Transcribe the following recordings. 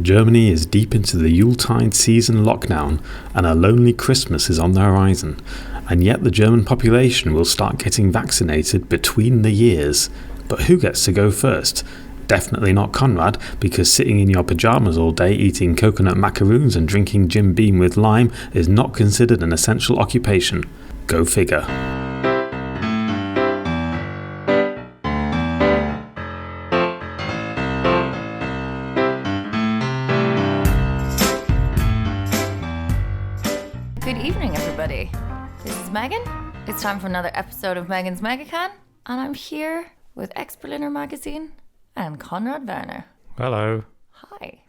Germany is deep into the Yuletide season lockdown and a lonely Christmas is on the horizon, and yet the German population will start getting vaccinated between the years. But who gets to go first? Definitely not Konrad, because sitting in your pyjamas all day eating coconut macaroons and drinking Jim Beam with lime is not considered an essential occupation. Go figure. Good evening, everybody. This is Megan. It's time for another episode of Megan's Megacan, and I'm here with ex-Berliner magazine and Konrad Werner. Hello. Hi.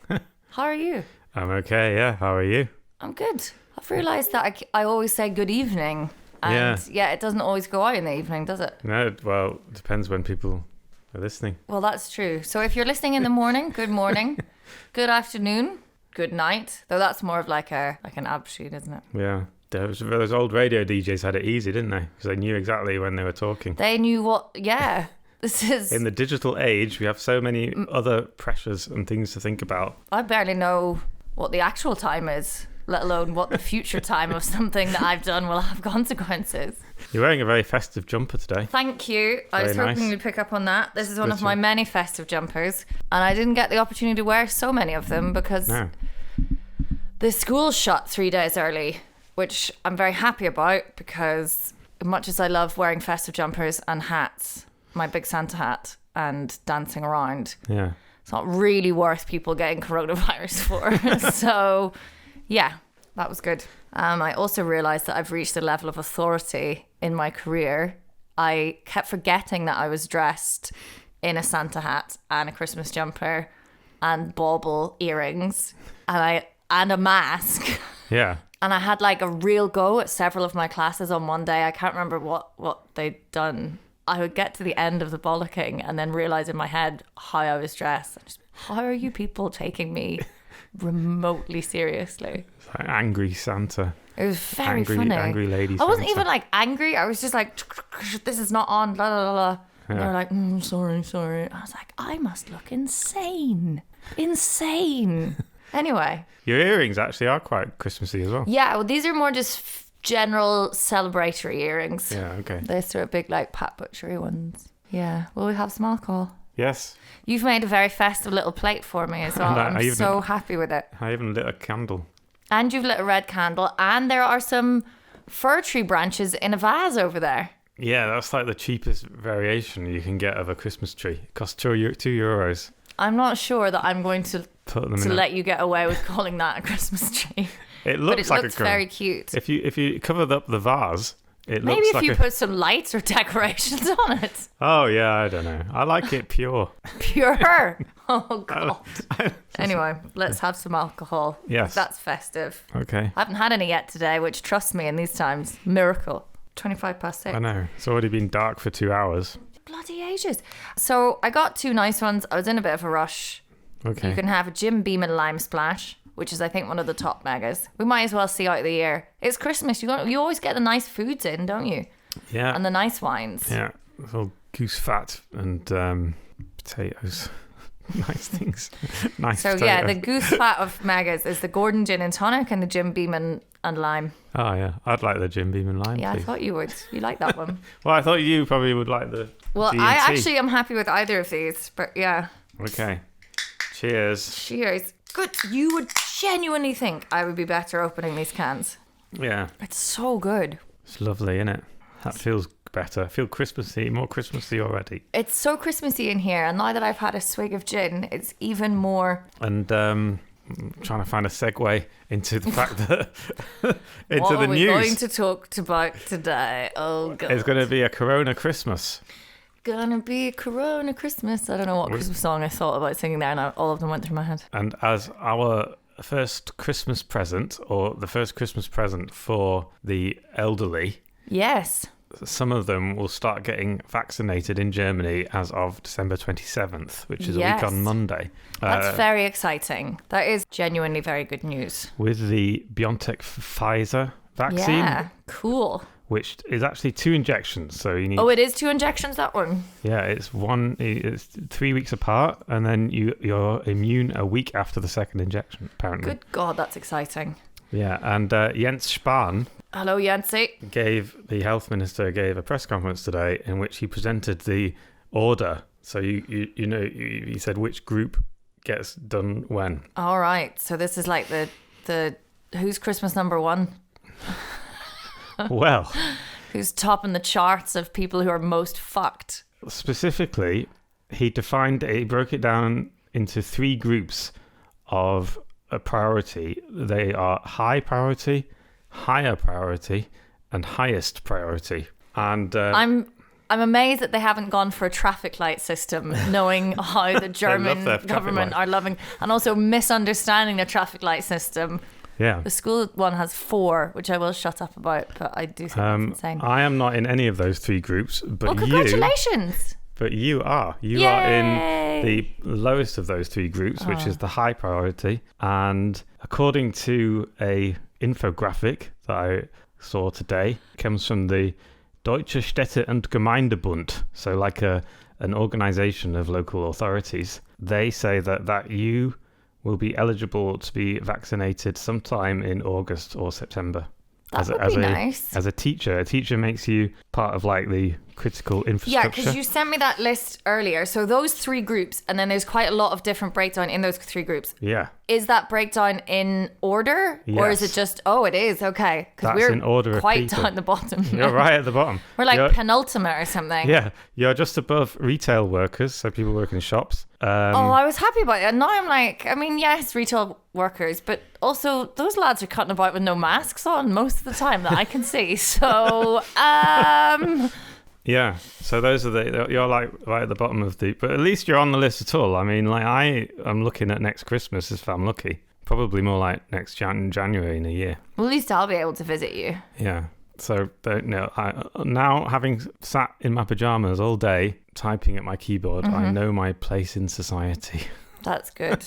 How are you? I'm okay, yeah. How are you? I'm good. I've realised that I always say good evening, and yeah, it doesn't always go out in the evening, does it? No, well, it depends when people are listening. Well, that's true. So if you're listening in the morning, good morning. Good afternoon. Good night. Though that's more of like an absheet, isn't it? Yeah. Those old radio DJs had it easy, didn't they? Because they knew exactly when they were talking. They knew what, yeah. This is... In the digital age, we have so many other pressures and things to think about. I barely know what the actual time is, let alone what the future time of something that I've done will have consequences. You're wearing a very festive jumper today. Thank you. I was hoping you'd pick up on that. This is one of my many festive jumpers, and I didn't get the opportunity to wear so many of them because the school shut 3 days early, which I'm very happy about because much as I love wearing festive jumpers and hats, my big Santa hat and dancing around, it's not really worth people getting coronavirus for. So yeah, that was good. I also realised that I've reached a level of authority in my career. I kept forgetting that I was dressed in a Santa hat and a Christmas jumper and bauble earrings and a mask. Yeah. And I had like a real go at several of my classes on one day. I can't remember what they'd done. I would get to the end of the bollocking and then realise in my head how I was dressed. How are you people taking me remotely seriously? It's like angry Santa. It was very funny. Angry lady I wasn't Santa. even like angry. I was just like, this is not on, blah, blah, blah. And they were like, sorry. I was like, I must look insane. Anyway. Your earrings actually are quite Christmassy as well. Yeah, well, these are more just general celebratory earrings. Yeah, okay. They're sort of big, like, Pat Butchery ones. Yeah. Will we have some alcohol? Yes. You've made a very festive little plate for me as well. I'm so happy with it. I even lit a candle. And you've lit a red candle. And there are some fir tree branches in a vase over there. Yeah, that's like the cheapest variation you can get of a Christmas tree. It costs €2. I'm not sure that I'm going to let you get away with calling that a Christmas tree. It looks like very cute. If you covered up the vase, it maybe looks if like you put some lights or decorations on it. Oh yeah, I don't know. I like it pure. Pure. Oh god. Anyway, let's have some alcohol. Yes. That's festive. Okay. I haven't had any yet today, which, trust me, in these times, miracle. 6:25. I know. It's already been dark for 2 hours. Bloody ages. So I got two nice ones. I was in a bit of a rush. Okay. You can have a Jim Beam and Lime Splash, which is, I think, one of the top megas. We might as well see out the year. It's Christmas. You always get the nice foods in, don't you? Yeah. And the nice wines. Yeah. Little goose fat and potatoes. Nice things. Nice So potatoes. yeah, the goose fat of megas is the Gordon Gin and Tonic and the Jim Beam and Lime. Oh yeah, I'd like the Jim Beam and Lime. Yeah, please. I thought you would. You like that one. Well, I thought you probably would like the Well, G&T. I actually am happy with either of these, but yeah. Okay. Cheers. Cheers. Good. You would genuinely think I would be better opening these cans. Yeah. It's so good. It's lovely, isn't it? That feels better. I feel Christmassy, more Christmassy already. It's so Christmassy in here, and now that I've had a swig of gin, it's even more. And I'm trying to find a segue into the fact that into what the are we news. going to talk about today? Oh god. It's going to be a Corona Christmas. Gonna be a Corona Christmas. I don't know what Christmas song I thought about singing there, and all of them went through my head. And as our first Christmas present, or the first Christmas present for the elderly, Yes. some of them will start getting vaccinated in Germany as of December 27th, which is a week on Monday. That's very exciting. That is genuinely very good news. With the BioNTech Pfizer vaccine. Yeah, cool. which is actually 2 injections. So you need. Oh, it is 2 injections, that one? Yeah, it's 3 weeks apart, and then you're immune a week after the second injection, apparently. Good God, that's exciting. Yeah, and Jens Spahn. Hello, Jensi. The health minister gave a press conference today in which he presented the order. So he said which group gets done when. All right. So this is like the who's Christmas number 1? Well, who's topping the charts of people who are most fucked? Specifically, he broke it down into 3 groups of a priority. They are high priority, higher priority, and highest priority. And I'm amazed that they haven't gone for a traffic light system, knowing how the German government are loving and also misunderstanding the traffic light system. Yeah. The school one has 4, which I will shut up about, but I do think that's insane. I am not in any of those 3 groups, but congratulations. But you are. You are in the lowest of those 3 groups, which is the high priority. And according to a infographic that I saw today, it comes from the Deutsche Städte- und Gemeindebund, so like an organization of local authorities. They say that you will be eligible to be vaccinated sometime in August or September. That would be nice. As a teacher makes you part of like the critical infrastructure. Yeah, because you sent me that list earlier. So those 3 groups, and then there's quite a lot of different breakdown in those 3 groups. Yeah. Is that breakdown in order? Yes. Or is it just, it is, okay. Because we're in order quite down the bottom. You're right at the bottom. We're like penultimate or something. Yeah, you're just above retail workers, so people working in shops. I was happy about it. And now I'm like, yes, retail workers, but also those lads are cutting about with no masks on most of the time that I can see. So, yeah, so those are you're like right at the bottom of but at least you're on the list at all. I mean, like I'm looking at next Christmas if I'm lucky. Probably more like next January in a year. Well, at least I'll be able to visit you. Yeah. So now having sat in my pajamas all day typing at my keyboard, I know my place in society. That's good.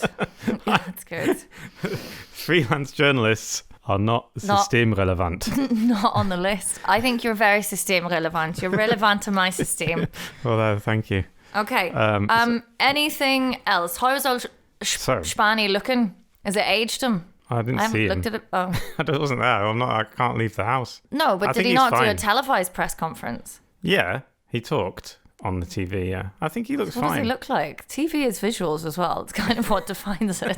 That's good. Freelance journalists are not systemrelevant. Not on the list. I think you're very systemrelevant. You're relevant to my system. Well, thank you. Okay. Anything else? How is old Spani looking? Is it aged him? I haven't see him. Looked at it. Oh. I wasn't there. I can't leave the house. No, but did he not do a televised press conference? Yeah, he talked on the TV, yeah. I think he looks fine. What does he look like? TV is visuals as well. It's kind of what defines it.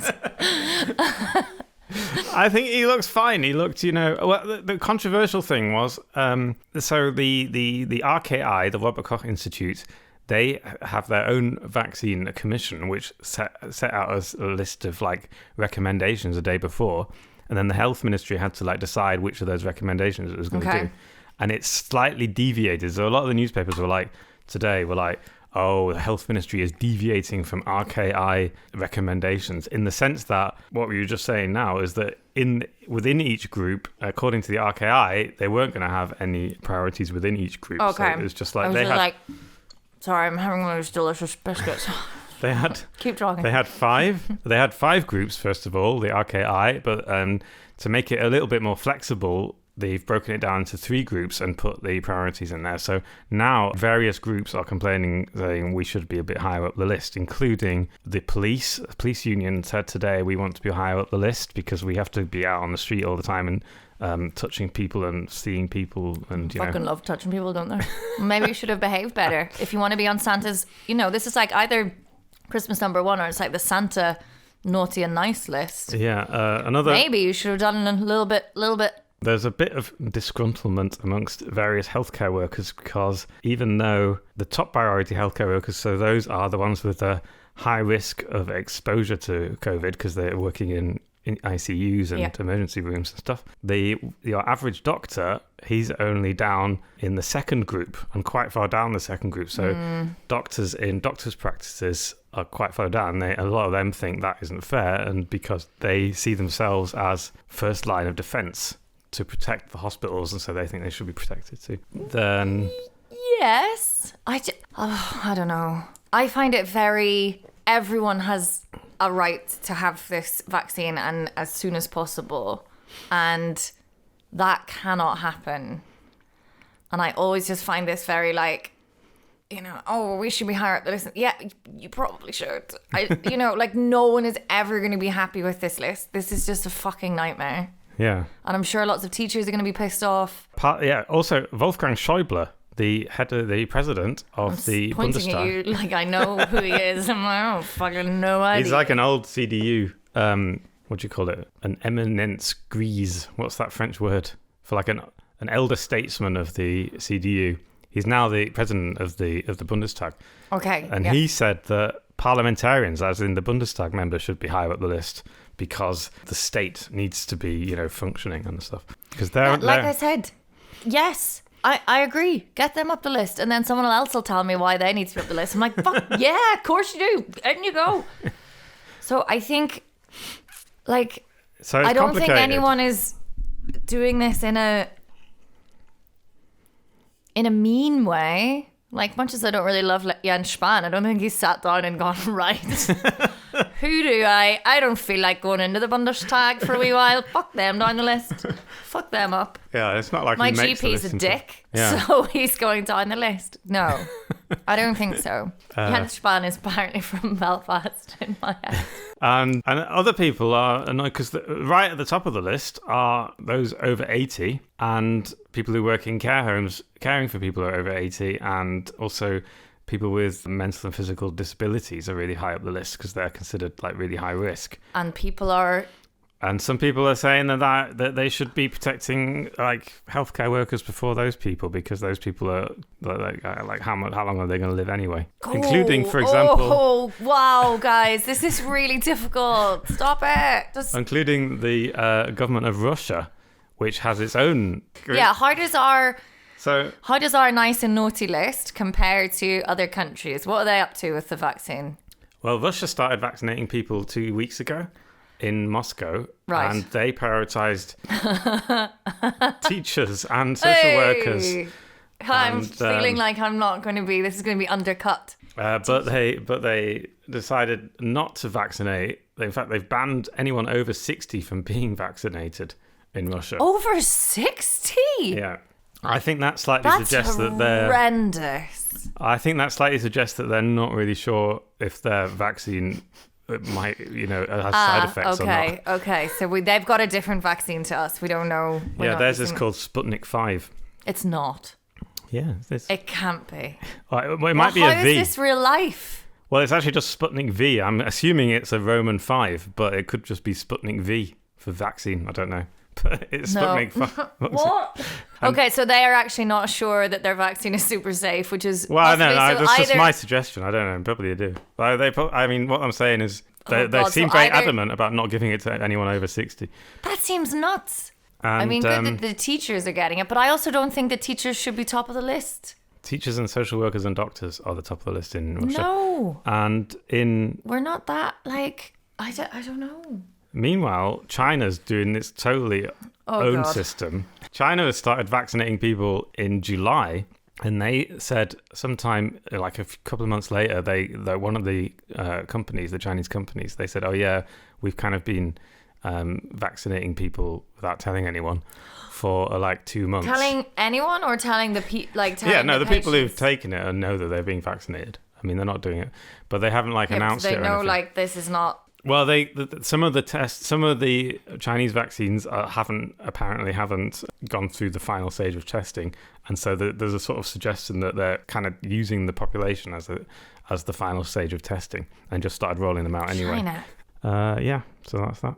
I think he looks fine. He looked, well, the controversial thing was, so the RKI, the Robert Koch Institute, they have their own vaccine commission, which set out a list of like recommendations a day before. And then the health ministry had to like decide which of those recommendations it was going to do. And it's slightly deviated. So a lot of the newspapers were like, the health ministry is deviating from RKI recommendations, in the sense that what we were just saying now is that within each group, according to the RKI, they weren't going to have any priorities within each group. Okay. So it was just like sorry, I'm having one of those delicious biscuits. They had keep talking. They had 5. They had 5 groups first of all, the RKI, but to make it a little bit more flexible, they've broken it down to 3 groups and put the priorities in there. So now various groups are complaining, saying we should be a bit higher up the list, including the police. The police union said today we want to be higher up the list because we have to be out on the street all the time and touching people and seeing people. And fucking love touching people, don't they? Maybe you should have behaved better. If you want to be on Santa's, this is like either Christmas number 1 or it's like the Santa naughty and nice list. Yeah, maybe you should have done a little bit. There's a bit of disgruntlement amongst various healthcare workers, because even though the top priority healthcare workers, so those are the ones with a high risk of exposure to COVID because they're working in ICUs and emergency rooms and stuff, your average doctor, he's only down in the second group and quite far down the second group. So doctors in doctors' practices are quite far down. A lot of them think that isn't fair, and because they see themselves as first line of defense to protect the hospitals, and so they think they should be protected too. Then yes, I don't know. I find it everyone has a right to have this vaccine and as soon as possible, and that cannot happen And I always just find this very like, you know, oh, we should be higher up the list. Yeah, you probably should. You know, like no one is ever going to be happy with this list. This is just a fucking nightmare. Yeah. And I'm sure lots of teachers are going to be pissed off. Also, Wolfgang Schäuble, the president of the pointing Bundestag. At you like I know who he is. I'm like, oh, fucking no idea. He's like an old CDU, what do you call it? An eminence grise. What's that French word? For like an elder statesman of the CDU. He's now the president of the Bundestag. Okay. And he said that parliamentarians, as in the Bundestag members, should be higher up the list because the state needs to be, you know, functioning and stuff. Because I said, yes, I agree. Get them up the list, and then someone else will tell me why they need to be up the list. I'm like, fuck yeah, of course you do. In you go. So I think, like, I don't think anyone is doing this in a mean way. Like, much as I don't really love Jens Spahn, I don't think he's sat down and gone, right, who do I don't feel like going into the Bundestag for a wee while. Fuck them down the list. Fuck them up. Yeah, it's not like my GP's a dick, so he's going down the list. No, I don't think so. Jens Spahn is apparently from Belfast in my head. And other people are annoyed because right at the top of the list are those over 80 and people who work in care homes caring for people who are over 80, and also people with mental and physical disabilities are really high up the list because they're considered like really high risk. And some people are saying that they should be protecting like healthcare workers before those people, because those people are like how long are they going to live anyway? Including, for example. Oh wow, guys, this is really difficult. Stop it. Including the government of Russia, which has its own. Yeah, how does our nice and naughty list compare to other countries? What are they up to with the vaccine? Well, Russia started vaccinating people 2 weeks ago in Moscow, right, and they prioritized teachers and social workers. I'm feeling like this is going to be undercut. But they decided not to vaccinate. In fact, they've banned anyone over 60 from being vaccinated in Russia. Over 60? Yeah. I think that slightly suggests that they're horrendous. I think that slightly suggests that they're not really sure if their vaccine might, has side effects or not. Okay. So they've got a different vaccine to us. We don't know. Theirs is called Sputnik 5. It's not. Yeah, it can't be. Well, it might be a V. How is this real life? Well, it's actually just Sputnik V. I'm assuming it's a Roman 5, but it could just be Sputnik V for vaccine. I don't know. But it's Sputnik 5. What? Okay, so they are actually not sure that their vaccine is super safe, which is... Well, no, that's just my suggestion. I don't know. Probably they do. What I'm saying is they seem very adamant about not giving it to anyone over 60. That seems nuts. And, good that the teachers are getting it, but I also don't think that teachers should be top of the list. Teachers and social workers and doctors are the top of the list in Russia. No. And we're not that, I don't know. Meanwhile, China's doing its totally own system. China has started vaccinating people in July, and they said sometime, like a couple of months later, one of the companies, the Chinese companies, they said, oh yeah, we've kind of been vaccinating people without telling anyone for 2 months. Telling anyone or telling the people? The people who've taken it and know that they're being vaccinated. I mean, they're not doing it, but they haven't announced it. They know this is not. Well, some of the Chinese vaccines haven't gone through the final stage of testing, and so there's a sort of suggestion that they're kind of using the population as the final stage of testing, and just started rolling them out anyway. China. So that's that.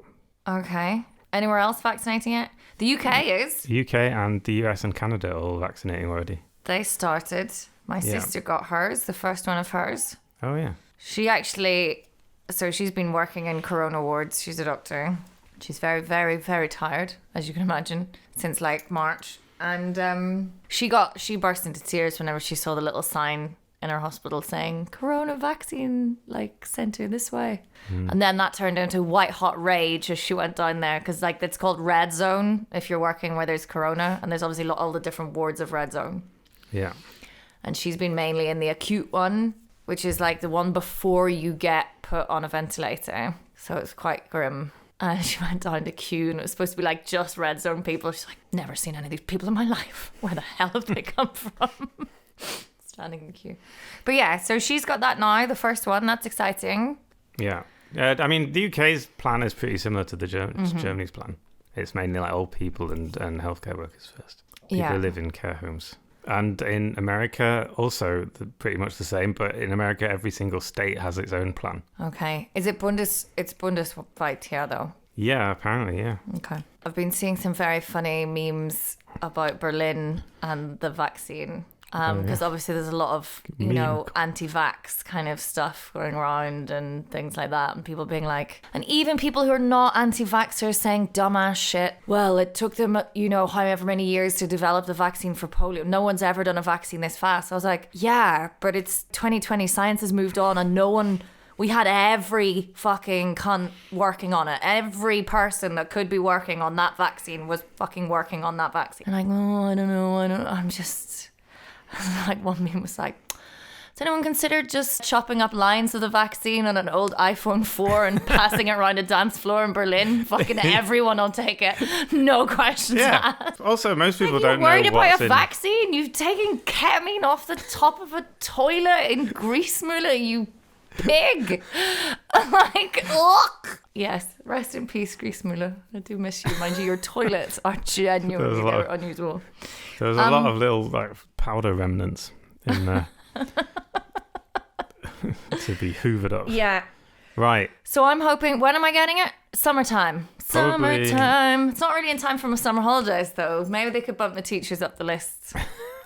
Okay. Anywhere else vaccinating it? The UK is. The UK and the US and Canada are all vaccinating already. They started. My sister got hers, the first one of hers. Oh yeah. She actually. So she's been working in corona wards. She's a doctor. She's very, very, very tired, as you can imagine, since March. And she burst into tears whenever she saw the little sign in her hospital saying corona vaccine centre this way. And then that turned into white hot rage as she went down there, because it's called red zone if you're working where there's corona, and there's obviously all the different wards of red zone. Yeah. And she's been mainly in the acute one, which is the one before you get put on a ventilator. So it's quite grim. And she went down the queue, and it was supposed to be like just red zone people. She's like, never seen any of these people in my life. Where the hell have they come from? Standing in the queue. But yeah, so she's got that now, the first one. That's exciting. Yeah. I mean, the UK's plan is pretty similar to the Germany's plan. It's mainly like old people and healthcare workers first. People who live in care homes. And in America, also pretty much the same. But in America, every single state has its own plan. Okay. Is it it's Bundesweit here, though? Yeah, apparently, yeah. Okay. I've been seeing some very funny memes about Berlin and the vaccine. Because obviously there's a lot of, anti-vax kind of stuff going around and things like that. And people being like, and even people who are not anti-vaxxers saying dumbass shit. Well, it took them, however many years to develop the vaccine for polio. No one's ever done a vaccine this fast. I was like, yeah, but it's 2020. Science has moved on and we had every fucking cunt working on it. Every person that could be working on that vaccine was fucking working on that vaccine. And I don't know. I'm just... Like one meme was like, has anyone considered just chopping up lines of the vaccine on an old iPhone 4 and passing it around a dance floor in Berlin? Fucking everyone will take it. No questions asked. Also, most people don't know what's in... You're worried about a vaccine? You've taken ketamine off the top of a toilet in Griesmühle, you pig. Like, ugh. Yes, rest in peace, Griesmühle. I do miss you. Mind you, your toilets are genuinely unusual. There's a lot of little like powder remnants in there to be hoovered up. Yeah. Right. So I'm hoping, when am I getting it? Summertime. Probably. Summertime. It's not really in time for my summer holidays, though. Maybe they could bump the teachers up the list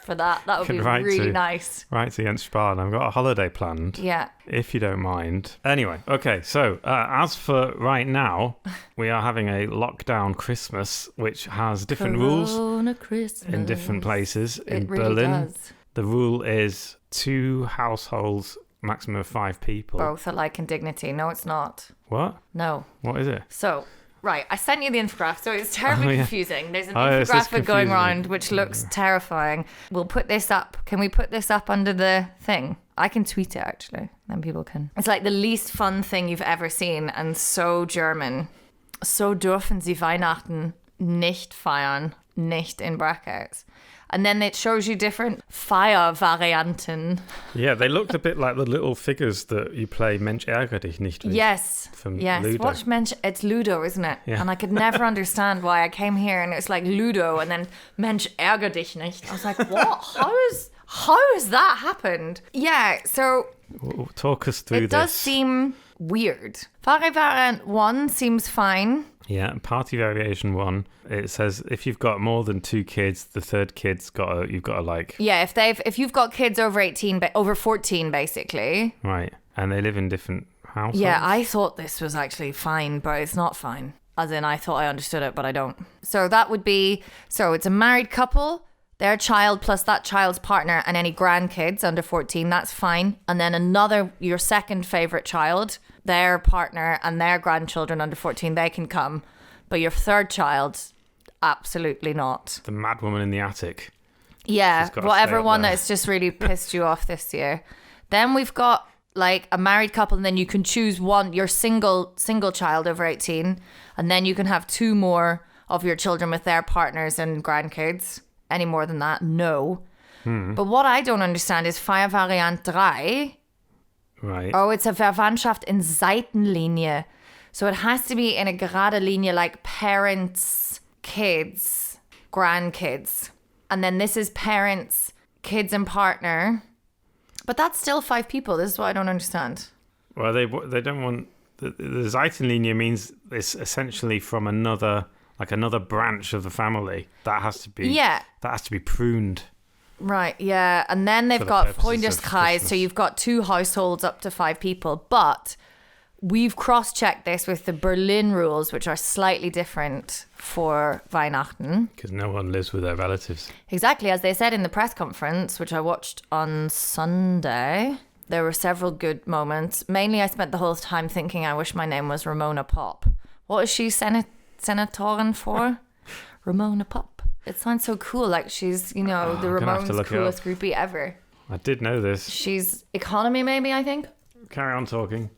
for that. That would be really nice. Right to Jens Spahn. I've got a holiday planned. Yeah. If you don't mind. Anyway, okay. So as for right now, we are having a lockdown Christmas, which has different rules in different places. In Berlin, the rule is 2 households, maximum of 5 people. Both alike in dignity. No, it's not. What? No. What is it? So... Right, I sent you the infographic, so it's terribly confusing. There's an infographic going around which looks terrifying. We'll put this up. Can we put this up under the thing? I can tweet it, actually. Then people can. It's like the least fun thing you've ever seen and so German. So dürfen Sie Weihnachten nicht feiern. Nicht in brackets. And then it shows you different Feiervarianten. Yeah, they looked a bit like the little figures that you play Mensch ärger dich nicht with. Yes. From yes. Ludo. Watch Mensch, it's Ludo, isn't it? Yeah. And I could never understand why I came here and it was like Ludo and then Mensch ärger dich nicht. I was like, what? How has that happened? Yeah, so... Talk us through this. It does seem weird. Variant 1 seems fine. Yeah, party variation 1. It says if you've got more than 2 kids, the third kid's you've got to like. Yeah, if you've got kids over 18, over 14, basically. Right, and they live in different households. Yeah, I thought this was actually fine, but it's not fine. As in, I thought I understood it, but I don't. So that would be it's a married couple, their child plus that child's partner, and any grandkids under 14. That's fine. And then your second favorite child, their partner and their grandchildren under 14, they can come. But your third child, absolutely not. The mad woman in the attic. Yeah, whatever one that's just really pissed you off this year. Then we've got like a married couple, and then you can choose one, your single child over 18, and then you can have 2 more of your children with their partners and grandkids. Any more than that, no. But what I don't understand is Feiervariant 3. Right. Oh, it's a Verwandtschaft in Seitenlinie. So it has to be in a gerade Linie, like parents, kids, grandkids. And then this is parents, kids and partner. But that's still 5 people. This is what I don't understand. Well, they don't want... The Seitenlinie means it's essentially from another branch of the family. That has to be... Yeah. That has to be pruned. Right, yeah. And then they've got Freundeskreis, so you've got 2 households up to 5 people. But we've cross-checked this with the Berlin rules, which are slightly different for Weihnachten. Because no one lives with their relatives. Exactly. As they said in the press conference, which I watched on Sunday, there were several good moments. Mainly, I spent the whole time thinking I wish my name was Ramona Pop. What is she senatorin for? Ramona Pop. It sounds so cool. Like she's, the Ramones' coolest groupie ever. I did know this. She's economy, maybe, I think. Carry on talking.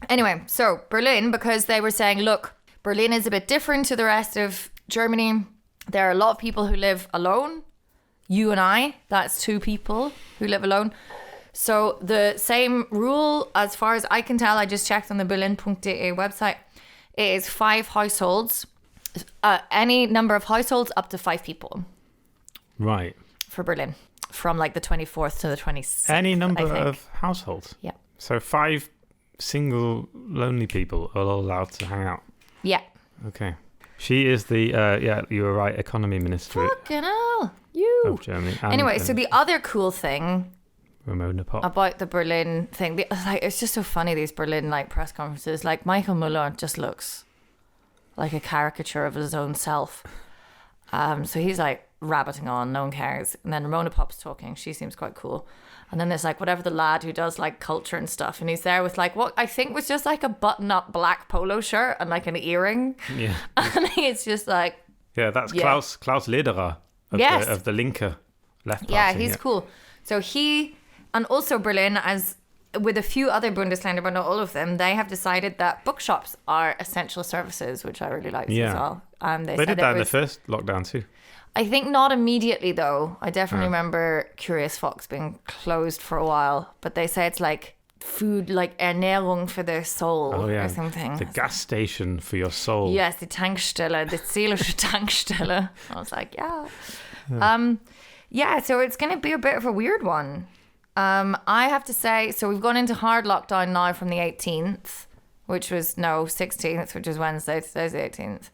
Anyway, so Berlin, because they were saying, look, Berlin is a bit different to the rest of Germany. There are a lot of people who live alone. You and I, that's 2 people who live alone. So the same rule, as far as I can tell, I just checked on the berlin.de website, it is 5 households, any number of households up to 5 people. Right. For Berlin, from like the 24th to the 26th. Any number of households? Yeah. So 5 single lonely people are all allowed to hang out? Yeah. Okay. She is the, you were right, economy minister Fucking hell. of Germany. Anyway, so the other cool thing Ramona Pop. about the Berlin thing, it's just so funny, these Berlin like press conferences. Like Michael Müller just looks like a caricature of his own self. So he's like rabbiting on, no one cares. And then Ramona Pop's talking, she seems quite cool. And then there's like whatever the lad who does like culture and stuff, and he's there with like what I think was just like a button-up black polo shirt and like an earring. Yeah. And he's just like, that's Klaus Lederer of the Linke left party. Yeah, he's cool. So he, and also Berlin, as with a few other Bundesländer, but not all of them, they have decided that bookshops are essential services, which I really like as well. They did that in the first lockdown too. I think not immediately though. I definitely remember Curious Fox being closed for a while, but they say it's like food, like Ernährung for their soul or something. The gas station for your soul. Yes, die Tankstelle, die seelische Tankstelle. I was like, yeah. So it's going to be a bit of a weird one. I have to say, so we've gone into hard lockdown now from the 18th, 16th, which is Wednesday. Today's the 18th.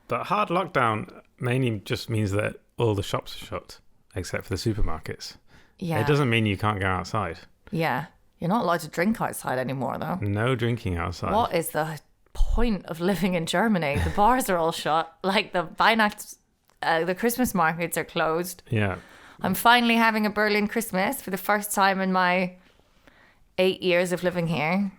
But hard lockdown mainly just means that all the shops are shut, except for the supermarkets. Yeah. It doesn't mean you can't go outside. Yeah. You're not allowed to drink outside anymore, though. No drinking outside. What is the point of living in Germany? The bars are all shut. Like the the Christmas markets are closed. Yeah. I'm finally having a Berlin Christmas for the first time in my 8 years of living here.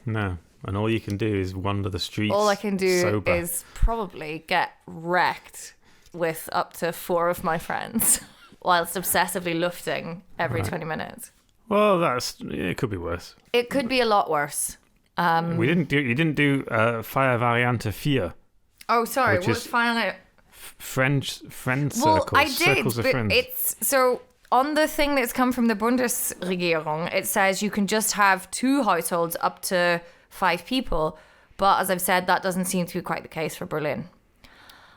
No. And all you can do is wander the streets. All I can do sober. is probably get wrecked with up to 4 of my friends whilst obsessively lufting every 20 minutes. Well, it could be worse. It could be a lot worse. You didn't do Fire Variante 4. Oh, sorry. What was Fire? Friend circles. Well, I did, circles of but friends. it's so on the thing that's come from the Bundesregierung, it says you can just have 2 households up to 5 people. But as I've said, that doesn't seem to be quite the case for Berlin.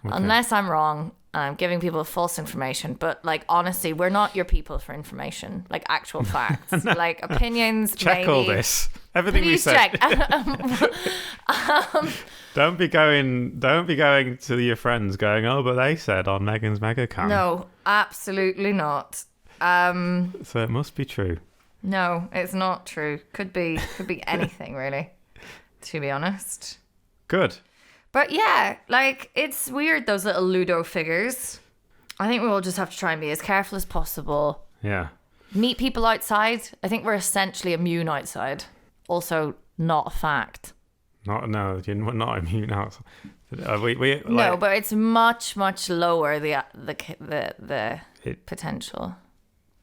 Okay. Unless I'm wrong, I'm giving people false information. But like, honestly, we're not your people for information, like actual facts, like opinions. Check maybe. all this. Everything we said. Check. Don't be going to your friends going, oh, but they said on Megan's Megacan. No, absolutely not. So it must be true. No, it's not true. Could be anything really, to be honest. Good. But yeah, like it's weird, those little Ludo figures. I think we all just have to try and be as careful as possible. Yeah. Meet people outside. I think we're essentially immune outside. Also, not a fact. You're not immune outside. No, but it's much, much lower the potential.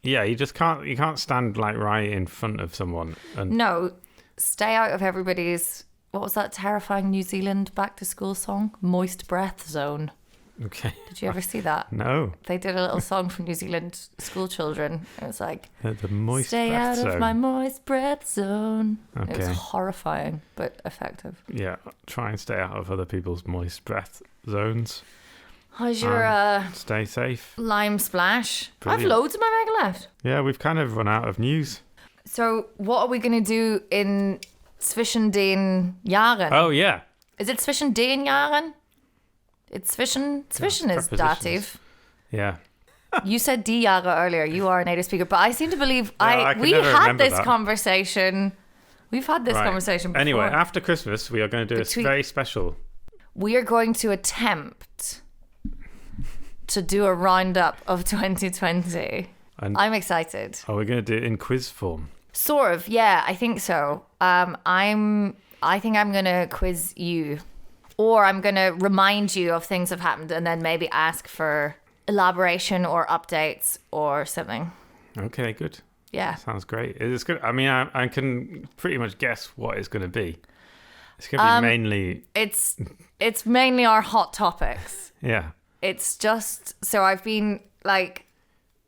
Yeah, you just can't. You can't stand like right in front of someone. No, stay out of everybody's. What was that terrifying New Zealand back to school song? Moist Breath Zone. Okay. Did you ever see that? No. They did a little song from New Zealand school children. It was like, the moist stay breath out zone. of my moist breath zone. Okay. It was horrifying, but effective. Yeah, try and stay out of other people's moist breath zones. How's your stay safe. Lime splash? Brilliant. I've loads of my Mega left. Yeah, we've kind of run out of news. So what are we going to do in Zwischen den Jahren? Oh, yeah. Is it Zwischen den Jahren? It's Zwischen is dative. Yeah. You said die Jahre earlier. You are a native speaker, but I seem to believe we never had remember this that. conversation. We've had this conversation before. Anyway, after Christmas, we are going to do a very special. We are going to attempt to do a roundup of 2020. And I'm excited. Are we going to do it in quiz form? Sort of, yeah, I think so. I think I'm going to quiz you. Or I'm going to remind you of things that have happened and then maybe ask for elaboration or updates or something. Okay, good. Yeah. Sounds great. It's good. I mean, I can pretty much guess what it's going to be. It's going to be mainly... It's mainly our hot topics. Yeah. It's just... So I've been, like,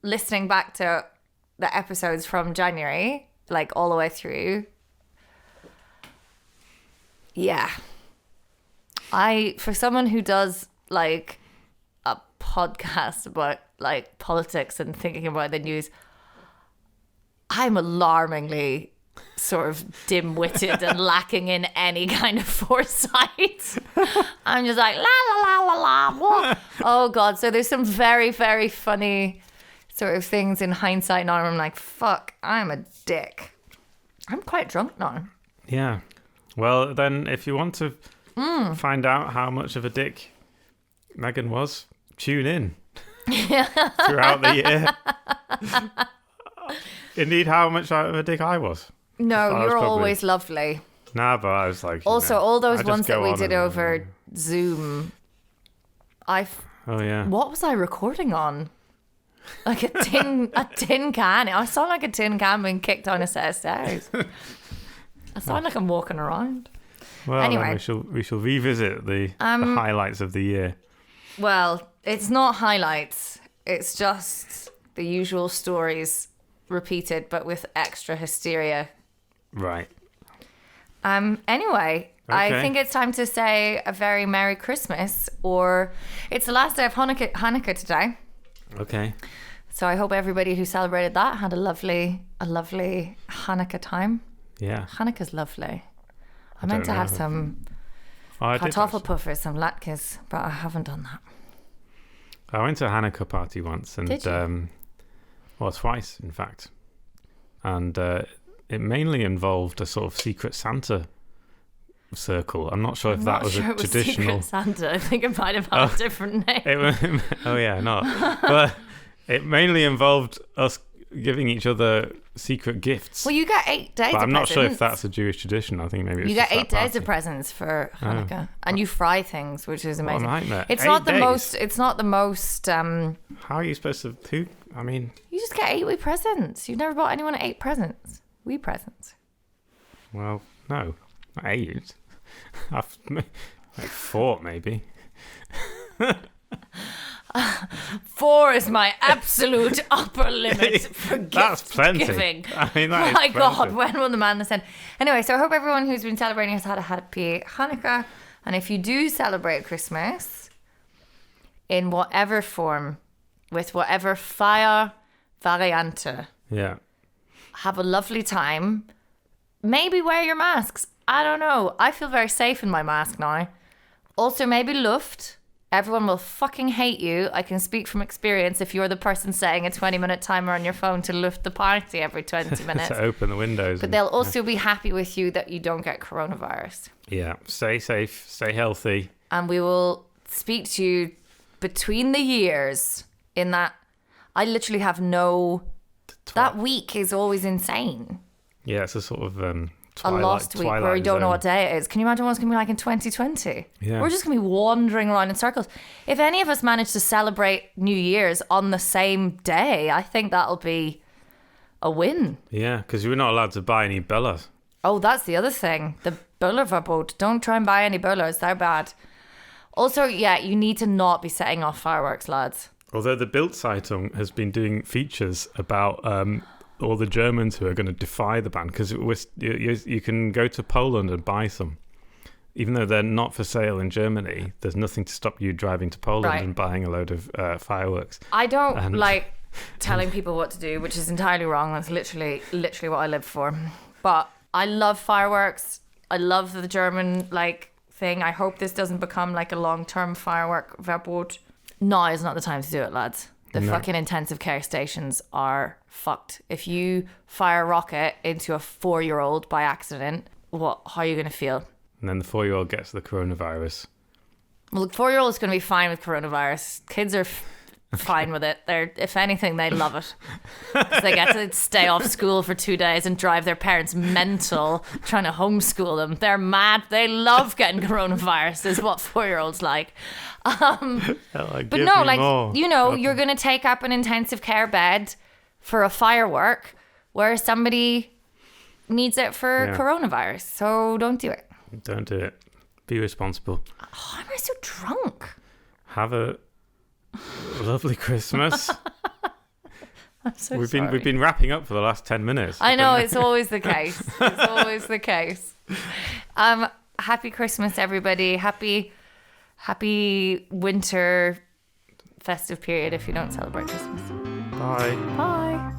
listening back to the episodes from January, like, all the way through. Yeah. For someone who does, like, a podcast about, like, politics and thinking about the news, I'm alarmingly sort of dim-witted and lacking in any kind of foresight. I'm just like, la, la, la, la, la, what? Oh, God. So there's some very, very funny sort of things in hindsight now. I'm like, fuck, I'm a dick. I'm quite drunk now. Yeah. Well, then, if you want to find out how much of a dick Megan was, tune in throughout the year. Indeed, how much of a dick I was. No, you're always lovely. Nah, but I was like... Also, all those ones that we did over Zoom, Oh, yeah. What was I recording on? Like a tin can. I sound like a tin can being kicked down a set of stairs. I sound like I'm walking around. Well, anyway, we shall revisit the highlights of the year. Well, it's not highlights. It's just the usual stories repeated, but with extra hysteria. Right. Anyway, okay. I think it's time to say a very Merry Christmas, or it's the last day of Hanukkah today. Okay. So I hope everybody who celebrated that had a lovely Hanukkah time. Yeah. Hanukkah's lovely. I meant to have some kartoffelpuffer, some latkes, but I haven't done that. I went to a Hanukkah party once, and did you? Well, twice, in fact. And it mainly involved a sort of secret Santa circle. I'm not sure if that was a traditional... Secret Santa. I think it might have had a different name. Oh, yeah, not. But it mainly involved us giving each other secret gifts. Well, you get 8 days of presents. But I'm not sure if that's a Jewish tradition. I think maybe it's you just get 8 days party. of presents for Hanukkah, and you fry things, which is amazing. What a nightmare. It's 8 not the days? most. It's not the most. How are you supposed to? Who? I mean, you just get 8 wee presents. You've never bought anyone 8 presents. Wee presents. Well, no, not 8. I've like 4 maybe. 4 is my absolute upper limit for That's gift plenty. giving. I mean, that is My God, plenty. when will the madness end? Anyway, so I hope everyone who's been celebrating has had a happy Hanukkah. And if you do celebrate Christmas, in whatever form, with whatever fire variante, Yeah. have a lovely time. Maybe wear your masks. I don't know. I feel very safe in my mask now. Also, maybe luft. Everyone will fucking hate you. I can speak from experience if you're the person setting a 20-minute timer on your phone to luft the party every 20 minutes. To open the windows. But they'll also be happy with you that you don't get coronavirus. Yeah. Stay safe. Stay healthy. And we will speak to you between the years in that I literally have no... That week is always insane. Yeah, it's a sort of... a lost week where we don't know what day it is. Can you imagine what it's going to be like in 2020? Yeah. We're just going to be wandering around in circles. If any of us manage to celebrate New Year's on the same day, I think that'll be a win. Yeah, because we're not allowed to buy any Bellas. Oh, that's the other thing. The Boulevard. Don't try and buy any Bolas. They're bad. Also, yeah, you need to not be setting off fireworks, lads. Although the Bild-Zeitung has been doing features about... all the Germans who are going to defy the ban, because you can go to Poland and buy some. Even though they're not for sale in Germany, there's nothing to stop you driving to Poland and buying a load of fireworks. I don't like telling people what to do, which is entirely wrong. That's literally what I live for. But I love fireworks. I love the German thing. I hope this doesn't become like a long-term firework verbot. Now is not the time to do it, lads. The fucking intensive care stations are fucked. If you fire a rocket into a 4-year-old by accident, how are you going to feel? And then the 4-year-old gets the coronavirus. Well, the 4-year-old is going to be fine with coronavirus. Kids are fine with it. If anything, they love it. 'Cause they get to stay off school for 2 days and drive their parents mental trying to homeschool them. They're mad. They love getting coronavirus is what 4-year-olds like. But no, you're going to take up an intensive care bed for a firework where somebody needs it for coronavirus. So don't do it. Don't do it. Be responsible. Why am I so drunk? Have a lovely Christmas. I'm so We've sorry. been wrapping up for the last 10 minutes. I know, it's always the case. It's always the case. Happy Christmas, everybody. Happy winter festive period if you don't celebrate Christmas. Bye. Bye.